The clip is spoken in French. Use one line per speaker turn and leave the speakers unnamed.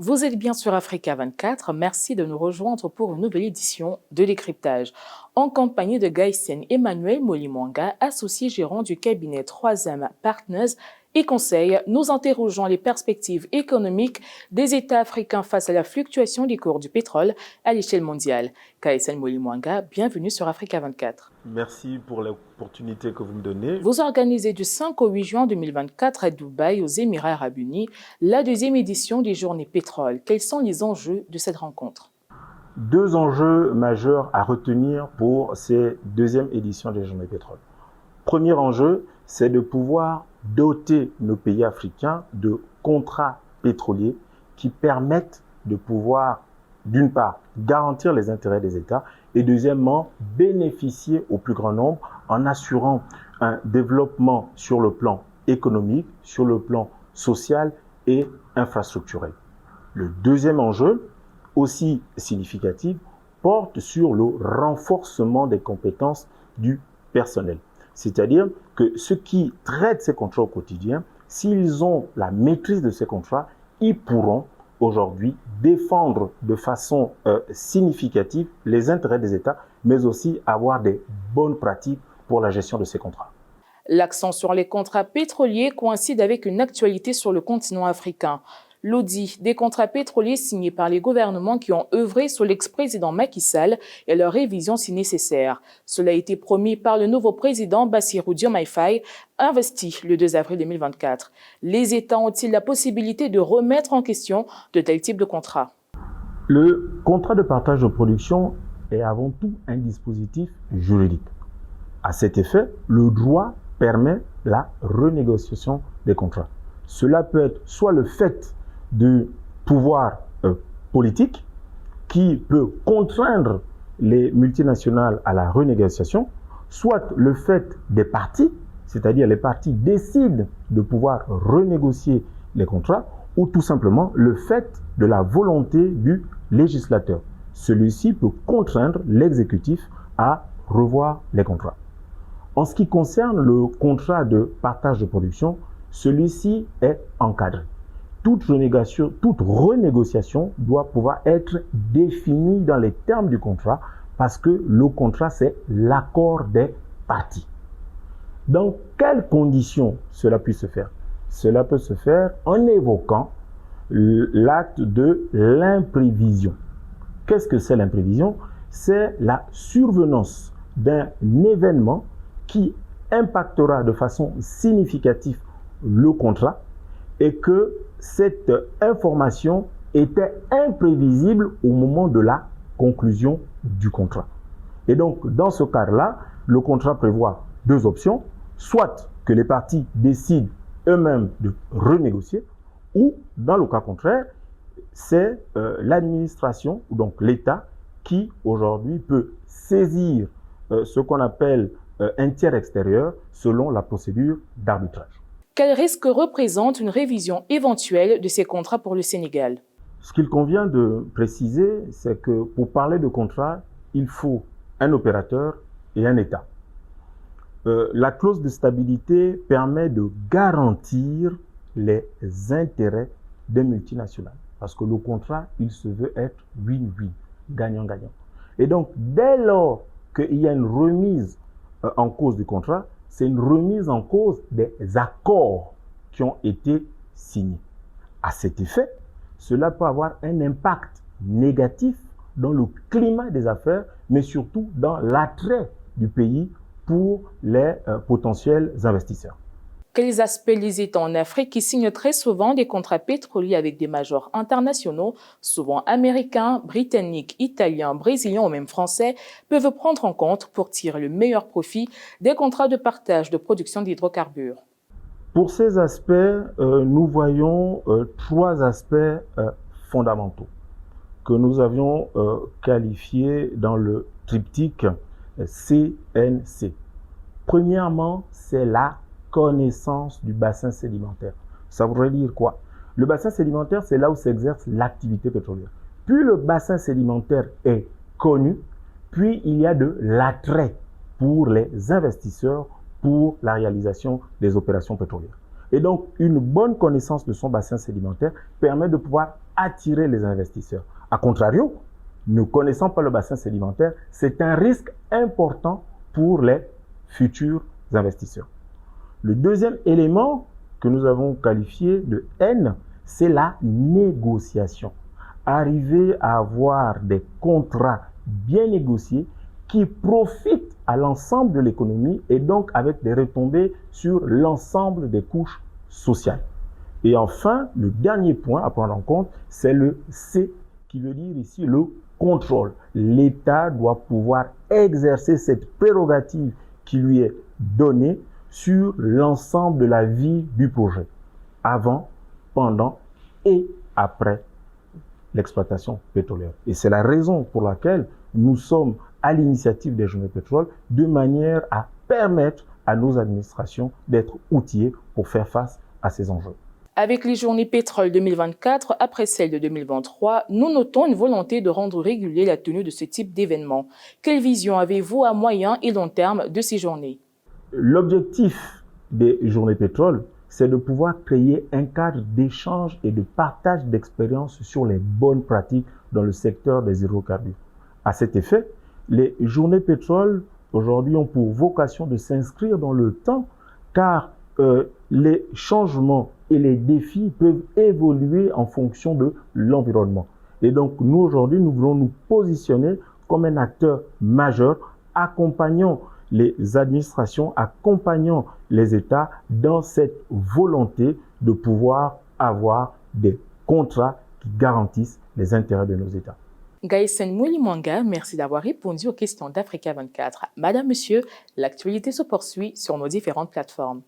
Vous êtes bien sur Africa 24, merci de nous rejoindre pour une nouvelle édition de Décryptage. En compagnie de Gaïsen Emmanuel Molimwanga, associé gérant du cabinet 3M Partners et Conseil, nous interrogeons les perspectives économiques des États africains face à la fluctuation des cours du pétrole à l'échelle mondiale. Gaïsen Molimwanga, bienvenue sur Africa 24.
Merci pour l'opportunité que vous me donnez.
Vous organisez du 5 au 8 juin 2024 à Dubaï, aux Émirats arabes unis, la deuxième édition des Journées Pétrole. Quels sont les enjeux de cette rencontre?
Deux enjeux majeurs à retenir pour ces deuxième éditions des Journées Pétrole. Premier enjeu, c'est de pouvoir doter nos pays africains de contrats pétroliers qui permettent de pouvoir, d'une part, garantir les intérêts des États et deuxièmement, bénéficier au plus grand nombre en assurant un développement sur le plan économique, sur le plan social et infrastructurel. Le deuxième enjeu, aussi significatif, porte sur le renforcement des compétences du personnel. C'est-à-dire que ceux qui traitent ces contrats au quotidien, s'ils ont la maîtrise de ces contrats, ils pourront aujourd'hui défendre de façon significative les intérêts des États, mais aussi avoir des bonnes pratiques pour la gestion de ces contrats.
L'accent sur les contrats pétroliers coïncide avec une actualité sur le continent africain. L'audit des contrats pétroliers signés par les gouvernements qui ont œuvré sous l'ex-président Macky Sall et leur révision si nécessaire. Cela a été promis par le nouveau président Bassirou Diomaye Faye, investi le 2 avril 2024. Les États ont-ils la possibilité de remettre en question de tels types de contrats?
Le contrat de partage de production est avant tout un dispositif juridique. À cet effet, le droit permet la renégociation des contrats. Cela peut être soit le fait du pouvoir politique qui peut contraindre les multinationales à la renégociation, soit le fait des partis, c'est-à-dire les partis décident de pouvoir renégocier les contrats, ou tout simplement le fait de la volonté du législateur. Celui-ci peut contraindre l'exécutif à revoir les contrats. En ce qui concerne le contrat de partage de production, celui-ci est encadré. Toute renégociation doit pouvoir être définie dans les termes du contrat parce que le contrat, c'est l'accord des parties. Dans quelles conditions cela peut se faire? Cela peut se faire en évoquant l'acte de l'imprévision. Qu'est-ce que c'est l'imprévision? C'est la survenance d'un événement qui impactera de façon significative le contrat et que cette information était imprévisible au moment de la conclusion du contrat. Et donc, dans ce cas-là, le contrat prévoit deux options, soit que les parties décident eux-mêmes de renégocier, ou, dans le cas contraire, c'est l'administration, ou donc l'État, qui aujourd'hui peut saisir ce qu'on appelle un tiers extérieur selon la procédure d'arbitrage.
Quel risque représente une révision éventuelle de ces contrats pour le Sénégal?
Ce qu'il convient de préciser, c'est que pour parler de contrat, il faut un opérateur et un État. La clause de stabilité permet de garantir les intérêts des multinationales. Parce que le contrat, il se veut être win-win, gagnant-gagnant. Et donc, dès lors qu'il y a une remise en cause du contrat, c'est une remise en cause des accords qui ont été signés. À cet effet, cela peut avoir un impact négatif dans le climat des affaires, mais surtout dans l'attrait du pays pour les potentiels investisseurs.
Quels aspects les États en Afrique qui signent très souvent des contrats pétroliers avec des majors internationaux, souvent américains, britanniques, italiens, brésiliens ou même français, peuvent prendre en compte pour tirer le meilleur profit des contrats de partage de production d'hydrocarbures?
Pour ces aspects, nous voyons trois aspects fondamentaux que nous avions qualifiés dans le triptyque CNC. Premièrement, c'est la connaissance du bassin sédimentaire. Ça voudrait dire quoi? Le bassin sédimentaire, c'est là où s'exerce l'activité pétrolière. Plus le bassin sédimentaire est connu, puis il y a de l'attrait pour les investisseurs pour la réalisation des opérations pétrolières. Et donc, une bonne connaissance de son bassin sédimentaire permet de pouvoir attirer les investisseurs. A contrario, ne connaissant pas le bassin sédimentaire, c'est un risque important pour les futurs investisseurs. Le deuxième élément que nous avons qualifié de N, c'est la négociation. Arriver à avoir des contrats bien négociés qui profitent à l'ensemble de l'économie et donc avec des retombées sur l'ensemble des couches sociales. Et enfin, le dernier point à prendre en compte, c'est le C, qui veut dire ici le contrôle. L'État doit pouvoir exercer cette prérogative qui lui est donnée sur l'ensemble de la vie du projet, avant, pendant et après l'exploitation pétrolière. Et c'est la raison pour laquelle nous sommes à l'initiative des Journées Pétrole, de manière à permettre à nos administrations d'être outillées pour faire face à ces enjeux.
Avec les Journées Pétrole 2024, après celles de 2023, nous notons une volonté de rendre régulier la tenue de ce type d'événement. Quelle vision avez-vous à moyen et long terme de ces journées?
L'objectif des Journées Pétrole, c'est de pouvoir créer un cadre d'échange et de partage d'expériences sur les bonnes pratiques dans le secteur des hydrocarbures. À cet effet, les Journées Pétrole, aujourd'hui, ont pour vocation de s'inscrire dans le temps, car les changements et les défis peuvent évoluer en fonction de l'environnement. Et donc, nous, aujourd'hui, nous voulons nous positionner comme un acteur majeur, accompagnant les administrations, accompagnant les États dans cette volonté de pouvoir avoir des contrats qui garantissent les intérêts de nos États.
Gaësen Moulimanga, merci d'avoir répondu aux questions d'Africa 24. Madame, Monsieur, l'actualité se poursuit sur nos différentes plateformes.